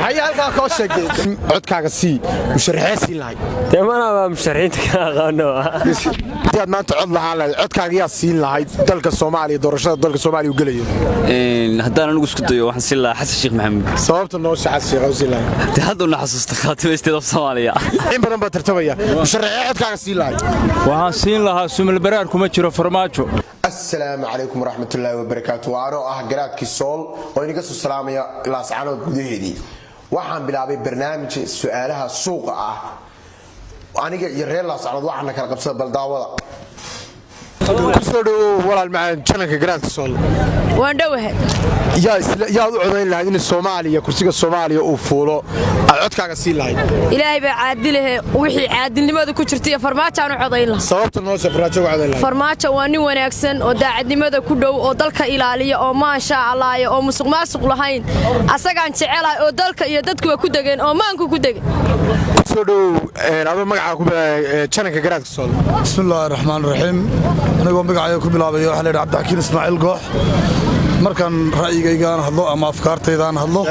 هيا halka ka sheegay codkaaga si musharaxaysi lahay teemana waa musharaxiinta ka aqoonno dad maanta cod lahaan lahay codkaaga yaa siin lahay dalka Soomaaliya doorashada dalka Soomaaliya u galayo haddaan anigu isku dayo waxaan siin lahaa Xasan Sheekh Maxamed sababta noo shaxad Sheekh Xasan lahay haddana xasuusta qaataysteeda Soomaaliya in badan ba tartamaya musharaxay codkaaga siin lahay waxaan siin lahaa sumil baraar kuma jiro farmaajo السلام عليكم ورحمة الله وبركاته وأنا قرأت كسول وإني قصة السلام يا لاسعنا وجديدي وحن بلعب برنامج سؤالها السوق وأنا يريل لاسعنا وحنا كنا قبضة بلداوة كسروا ولا المعن كنا قرأت كسول وندوه يا عضوين لهذين الصومالية كرسي الصومالية وفولو عدك على سيلاي إلهي بعدله وحي عادل لماذا كشرتي فرماتش أنا عضين له صوبت الناس فرماتش وعدين له فرماتش واني ونكسن وداعد لماذا كله ودلك إلالية أو ما شاء الله أو مسق ما سق لهين أسرع عن شعلا ودلك يدك وكدجن أو ما أنكو كدجن كسروا أنا ما عاقب كنا قرأت كسول بسم الله الرحمن الرحيم أنا قوم بقى كل لعبة يا حلال عبد الحكيم إسماعيل قح markan ra'yigayga aan hadlo ama afkaartayda aan hadlo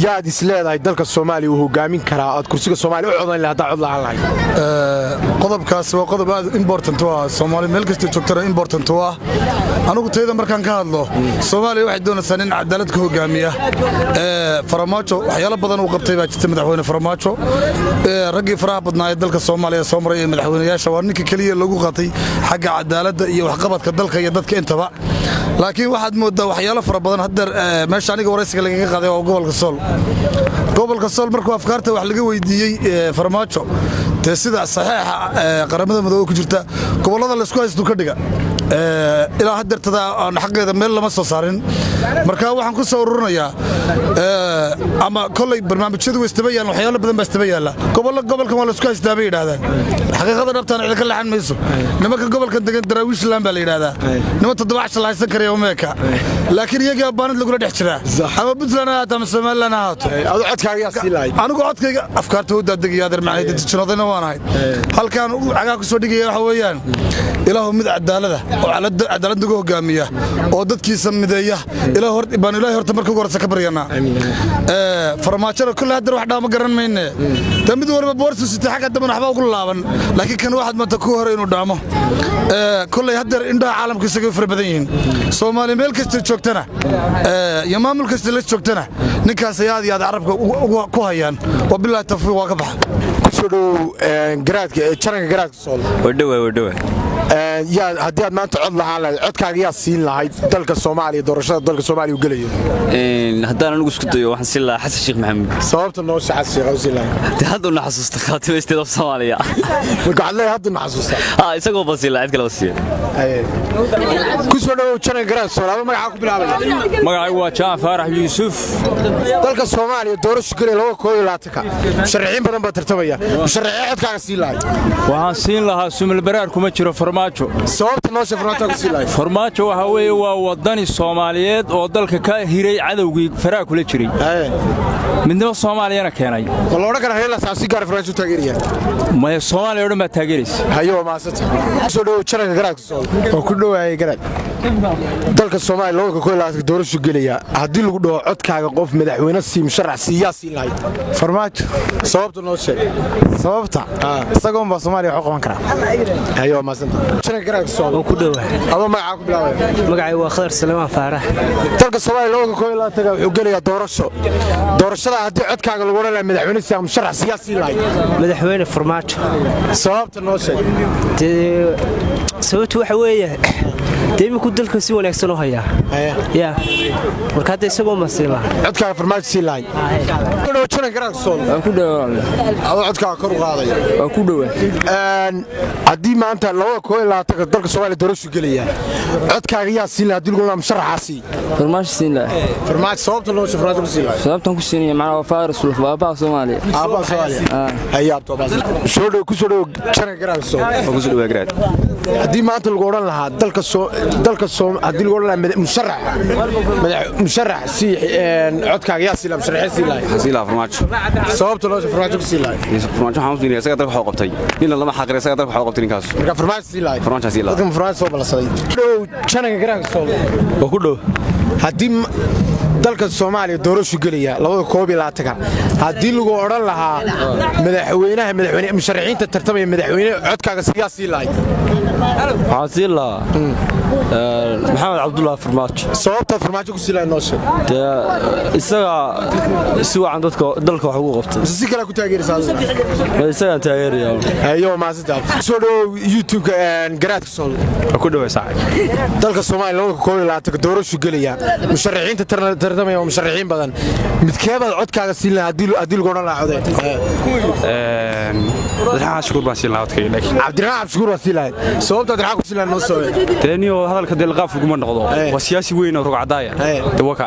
yaad isleedahay dalka Soomaaliya uu hogaamin karaa aad kursiga Soomaaliya u codayn lahayd cod lahaan lahayd qodobkaas waa qodob aad important ah Soomaaliya meel kasta joogtana important ah anigu tayda markan ka hadlo Soomaaliya waxay doonaysaa in cadaalad ka hogaamiya farmaajo waxyaalo badan uu qabtay baa jirta madaxweyne farmaajo ragii faraha badnaa ee dalka Soomaaliya soo maray madaxweynayaasha waa ninka kaliya lagu qatay xagga cadaaladda iyo waxqabadka dalka iyo dadka intaba laakiin waxaad moodaa waxyaalo fara badan hadda meesha aniga waraysiga laga qaaday oo gobolka Sool markuu afkaarta wax laga weydiiyay farmaajo taa sida saxiixa qaramada madoow ku jirta gobolada la isku haysto ka dhiga ilaa hadda aan xaqeeda meel lama soo saarin marka waxaan ku soo ururinayaa ama kollay barnaamijyadu way istabayaan waxyaalo badan baa istabayaan gobolkan waa la isku haystaa bay yiraahdaan xaqiiqada dhabtaan cid ka laxan mayso nimanka gobolkan degan daraawiishland baa la yiraahdaa niman 7 haysan kariya umeeka laakiin iyaga baanad lagu dhex jiraa ama Puntland ama Somaliland adu codkaaga yaa siilay anigu codkayga afkaarta u daadegaya darmaanay dadjinadana waan ahay halkaan cagaa ku soo dhigaya waxa weeyaan ilaahu mid cadaalada oo cadaalad ugu hogaamiya oo dadkiisa mideeya ilaahay horta markuu horta ka baryana farmaajada kullu hadda wax dhaama garan meeyne tamid warba boorsu sita xaga daban waxba ugu laaban laakiin kan waxaad maanta ku hore inuu dhaamo kullu hadda indhaha caalamka isaga far badan yihiin Soomaaliya meel kasta joogtana iyo maamul kasta la joogtana ninkaas aad iyo aad carabka ku hayaan wabillahi tawfiiq waa ka bax ku soo dhow garaadka jaranka garaadka Sool wadhow yaa haddii aad maanta cod lahaan lahayd codkaaga yaa siin lahayd dalka Soomaaliya doorashada dalka Soomaaliya u galayo haddaan anigu isku dayo waxaan siin lahaa Xasan Sheekh Maxamed sababta noo shaxad Sheekh Xasan lahay haddana xasuusta qaataysteeda Soomaaliya marka hadlay haddana xasuusta isagoo basiila cid kale wasiir ku soo dhow jaranka garaadka Sool ama magaca ku bilaabay magacaygu waa Jaan Faarax Yuusuf dalka Soomaaliya doorasho galay 2021 sharciin badan baa tartamaya sharciye codkaaga siin lahayd waxaan siin lahaa sumil baraar kuma jiro farmaajo sababta noo shafraato ku siilay farmaajo waxa weeye waa wadani Soomaaliyeed oo dalka ka hiray cadawgii faraha kula jiray midnimo Soomaaliyana keenay wala oran kara heela saasi gaar farmaajo taageeriya ma Soomaaliya oo dhan taageeris hayo maasata soo dhow jaranka garaadka Sool oo ku dhawaayay garaad dalka Soomaaliya 2021 doorasho galaya hadii lagu dhaho codkaaga qof madaxweyne siim sharax siyaasi lahayd farmaajo sababta noo sheeg sababta isagoon ba Soomaaliya wax qaban kara hayo maasanta jaranka garaadka Sool oo ku dhawaay aba magaca ku bilaabay magacay waa Khadar Salmaan Faarax dalka Soomaaliya 2021 wuxuu galaya doorashada hadii codkaaga lagu oran lahaa madaxweyne siyaam sharax siyaasi lahayd madaxweyne farmaajo sababta noo sheeg sababtu waxa weeye deemku dalka si wanaagsan oo haya marka hadda isagoo masiiba codkaaga farmaajo si lahayd oo jaranka garaadka Sool ku dhawaay codkaaga kor u qaadaya ku dhawaay haddii maanta 2021 dalka Soomaaliya doorasho galaya codkaaga yaa siin lahayd hadii lagu oran sharaxaasi farmaajo siin lahayd farmaajo sababta loo shafraato ku siin lahayd sababtan ku siinaya macna waa Faaris Aabaha Soomaaliya hayaabto baas soo dhow ku soo dhow jaranka garaadka Sool ku soo dhow garaad haddii maanta lagu oran lahaa dalka haddii lagu oran lahaa musharax si codkaaga yaa siin lahayd musharaxiin siin lahayd siin lahaa farmaajo sababta loo shafraato ku siin lahayd farmaajo waxaan u siinaya isaga dalka waxa qabtay nin lama xaqir isaga dalka waxa qabtay ninkaas marka farmaajo siin lahayd farmaajo siin lahayd dadka farmaajo soo balsaday dhow jaranka garaadka Sool ku dhow haddii dalka Soomaaliya doorasho gelaya 2021 haddii lagu oran lahaa madaxweyne musharaxiinta tartamaya madaxweyne codkaaga siyaasi lahayd waxaan lahaa maxamed cabdullaahi farmaajo sababta farmaajo ku siilay noo sheeg isaga si wacan dalka wax ugu qabtay si kala ku taageeraysaa isaga taageeraya ayo maasida soo dhaw YouTube garaadka soo ku dhawaysaa dalka Soomaaliya 2021 doorasho gelaya musharaxiinta tartamaya musharaxiin badan midkeebaad codkaaga siin lahaa haddii lagu oran lahaa codeen Abdiraxmaan Shukuur baan siin lahaa codkayga laakiin Abdiraxmaan Shukuur waa siin lahaa sababta Abdiraxmaan ku siin lahaa noo soo teeniyo hadalka dilqaaf kuma noqdo waa siyaasi weyn oo rugcadaaya dawaka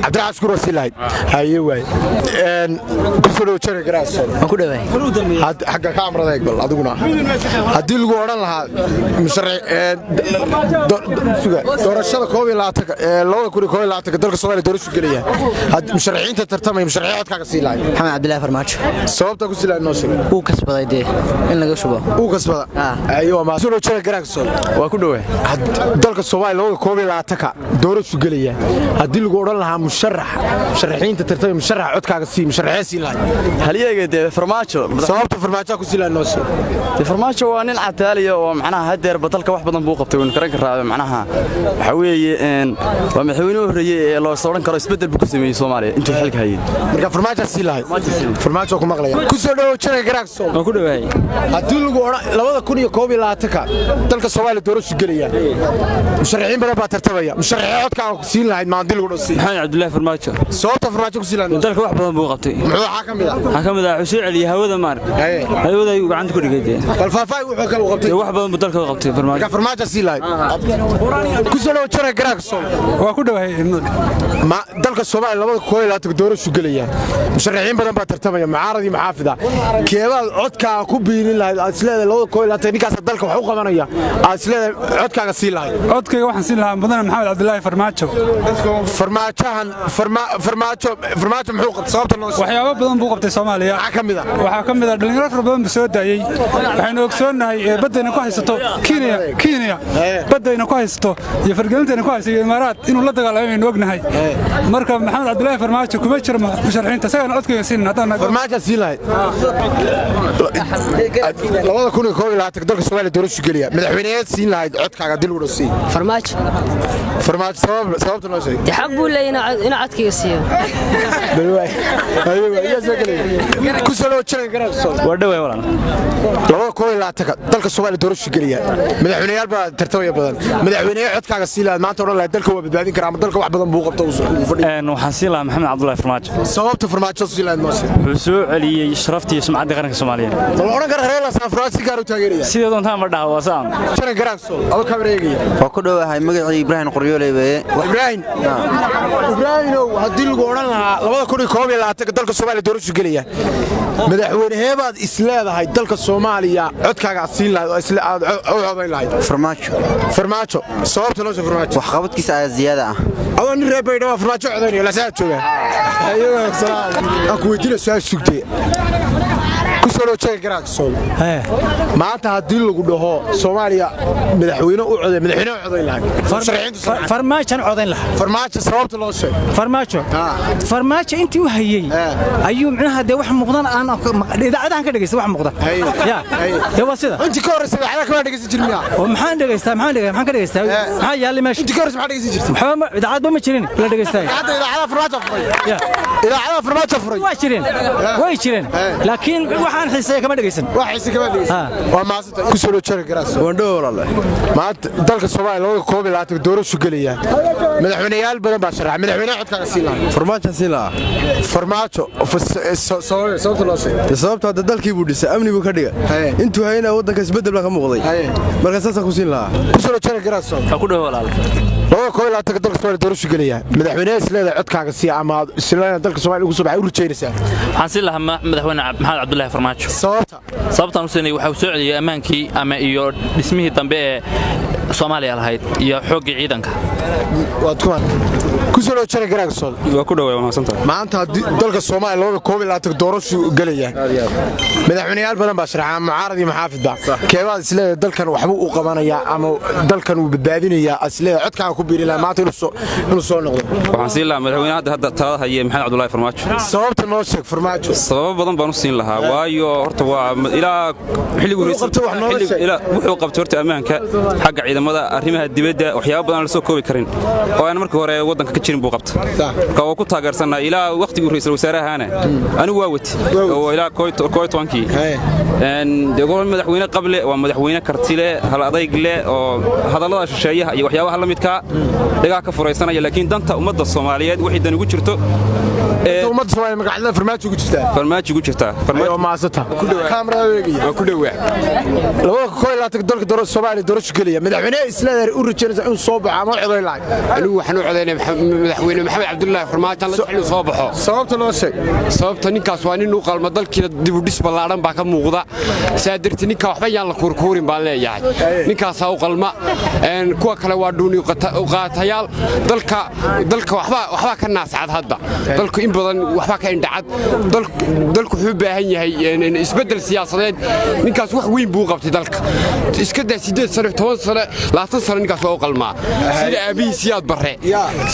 Abdiraxmaan Shukuur waa siin lahaa haye way ku soo dhaw jare garaas waan ku dhawaay xagga ka amrada eegbal adiguna haddii lagu oran lahaa doorashada 2021 dalka Soomaaliya doorasho gelaya musharaxiinta tartamaya musharaxiin codkaaga siin lahaa maxamed cabdullaahi farmaajo sababta ku siilay noo sheeg uu kasbaday de in laga shubo uu kasbada ayo ma soo jira garaagso waa ku dhawaay dalka Soomaaliya 2021 doorasho gelaya haddii lagu oran lahaa musharaxiinta tartamaya musharax codkaaga siin musharaxiin siin lahaa halyeega de farmaajo sababta farmaajo ku siilay noo sheeg de farmaajo waa nin cataaliya oo macnaha hadeer badalka wax badan buu qabtay uu karan karaayo macnaha waxa weeye waa madaxweynuhu horeeyay ee loo soo oran karo isbedel buu ku sameeyay Soomaaliya intuu xilka hayay marka farmaajo siin lahayd farmaajo ku maqlaya ku soo dhaw jira garaagso waan ku dhawaay haddii lagu oran 2021 dalka Soomaaliya doorasho gelaya musharaxiin badan baa tartamaya musharaxiin codkaaga siin lahayd maandil lagu dhasay maxamed cabdullaahi farmaajo sababta farmaajo ku siin lahayd dalka wax badan buu qabtay muxuu kamid ah xuseen cali hawada maar hawada ay gacanta ku dhigay bal faafay wuxuu kala qabtay wax badan buu dalka qabtay farmaajo farmaajo siin lahayd ku soo dhaw jira garaagso waa ku dhawaay dalka Soomaaliya 2021 doorasho gelaya musharaxiin badan baa tartamaya mucaarad iyo muxaafida keebaad codkaaga ku biirin lahayd asleeda 2021 ninkaas dalka wax u qabanaya asleeda codkaaga siin lahayd codkayga waxaan siin lahaa mudane maxamed cabdullaahi farmaajo farmaajo muxuu qabtay sababta noo waxyaabo badan buu qabtay Soomaaliya waxaa kamid ah dhalinyaro fara badan soo daayay waxaynu ogsoonahay badayna ku haysato Kenya badayna ku haysato iyo fargelinteena ku haysato Imaaraad inuu la dagaalamay ognahay marka maxamed cabdullaahi farmaajo kuma jiro musharaxiinta sagana codkayga siin haddaan farmaajo siin lahayd 2021 dalka Soomaaliya doorasho gelaya madaxweynaha siin lahayd codkaaga dil u dhasay farmaajo sababta noo sheeg xaq buu leeyahay in codkayga siiyo balwaay ayo ku soo dhaw jira garaas waa dhawaay walaan 2021 dalka Soomaaliya doorasho gelaya madaxweynayaal baa tartamaya badan madaxweynaha codkaaga siin lahayd maanta oran lahayd dalka waa badbaadin karaa ama dalka wax badan buu qabtay waxaan siin lahaa maxamed cabdullaahi farmaajo sababta farmaajo siin lahayd noo sheeg wuxuu soo celiyay sharaftii iyo sumcadda qaranka Soomaaliya ma oran kara reer la Farmaajo si gaar u taageeraya sidoo doontaan ma dhaha waa saan jira garaagso ado ka wareegaya waa ku dhawahay magacii Ibrahim Qoryooley Ibrahim haddii lagu oran lahaa 2021 dalka Soomaaliya doorasho gelaya madaxweynaheebaad isleedahay dalka Soomaaliya codkaaga siin lahayd oo isla aad u codayn lahayd farmaajo sababta loo soo farmaajo wax qabadkiisa ayaa ziyaada ah adoo nin reer baydhabo farmaajo codaynaya la saad jooga ayuu salaam aku weydiina su'aal sugtay ku soo dhaw garaagso maanta haddii lagu dhaho Soomaaliya madaxweyne u codayn lahayd farmaajo codayn lahaa farmaajo sababta loo sheeg farmaajo intii u hayay ayuu micnaha de wax muuqdan aan idaacadahan ka dhageystay wax muuqda ya waa sida intii ka horreysay idaacadaha kama dhageysan jirmiya oo maxaan ka dhageystaa maxaa yaali meesha intii ka horreysay maxaa dhageysan jirtay waxba idaacad ma jirin la dhageystay idaacadaha farmaajo furay way jireen laakiin waxaan xiisay kama dhageysan waa maasanta ku soo dhaw garaas maanta dalka Soomaaliya 2021 doorasho gelaya madaxweynayaal badan baa sharax madaxweynaha codkaaga siin lahaa farmaajo sababta loo sheeg sababta dalkii buu dhisay amni buu ka dhigay intuu hayna wadanka isbedel baa ka muuqday marka saas ku siin lahaa ku soo dhaw garaas ku dhaw walaal dalka Soomaaliya doorasho gelaya madaxweynaha isleedahay codkaaga si ama isleedahay dalka Soomaaliya ugu soo baxay u rajaynaysaa waxaan siin lahaa madaxweyne maxamed cabdullaahi farmaajo sababtaan u siinay waxa uu soo celiyay ammaankii ama iyo dhismihii dambe ee Soomaaliya lahayd iyo xoogga ciidanka ku kusoo dhawjara garaagsool waa ku dhawaay mahadsantahay maanta haddii dalka Soomaaliya looga koobi lahaa doorasho galaya madaxweynayaal badan baa sharaxa mucaarad iyo maxaafid baa keebaad isleeyahay dalkan waxba uu qabanaya ama dalkan uu badbaadinaya isleeyahay codkaaga ku biiri lahaa maanta inuu soo noqdo waxaan siin lahaa madaxweynaha hadda talada haya maxamed cabdullaahi farmaajo sababta noo sheeg farmaajo sabab badan baan u siin lahaa waayo horta waa ilaa xilligu wuxuu qabtay horta ammaanka xagga ciidamada arrimaha dibadda waxyaabo badan la soo koobi karin oo aan markii hore wadanka ka jirin buu qabtay ka oo ku taageersanaa ilaa waqtigii ra'iisul wasaarahaana anigu waa wati oo ilaa kooytwankii degol madaxweyne qable waa madaxweyne kartile hal adayg leh oo hadallada shisheeyaha iyo waxyaabaha la midka dhagaa ka furaysanaya laakiin danta ummadda Soomaaliyeed wixii dan ugu jirto ummadda Soomaaliyeed magacada farmaajo ugu jirtaa farmaajo maasata kaamera weegiya ku dhawaa labada kooy la tag dalka doorasho Soomaaliya doorasho galaya madaxweynaha islaamar u rajaynaysa inuu soo baxo ama codeyn lahayd anigu waxaan u codeynay madaxweyne maxamed cabdullaahi farmaajo la xilli soo baxo sababta loo sheeg sababta ninkaas waa nin u qalma dalkiina dib u dhis balaaran baa ka muuqda saadirti ninka waxba yaan la kurkuurin baan leeyahay ninkaas u qalma kuwa kale waa dhuuni qaatayaal dalka waxba ka naascad hadda dalku in badan waxba ka indhacad dalku wuxuu baahan yahay isbedel siyaasadeed ninkaas wax weyn buu qabtay dalka iska daa 8 sano 10 sano 20 sano ninkaas waa u qalmaa sida aabihiis siyaad barre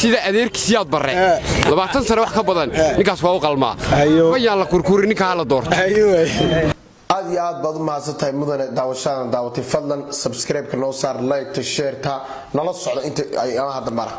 sida adeerkiis siyaad barre 20 sano wax ka badan ninkaas waa u qalmaa wayaan la kurkuurin ninka hala doorto aad iyo aad baad u mahadsantahay mudane daawashada daawatay fadlan subscribe ka noo saar like to share ta nala socdo inta ay hadda mara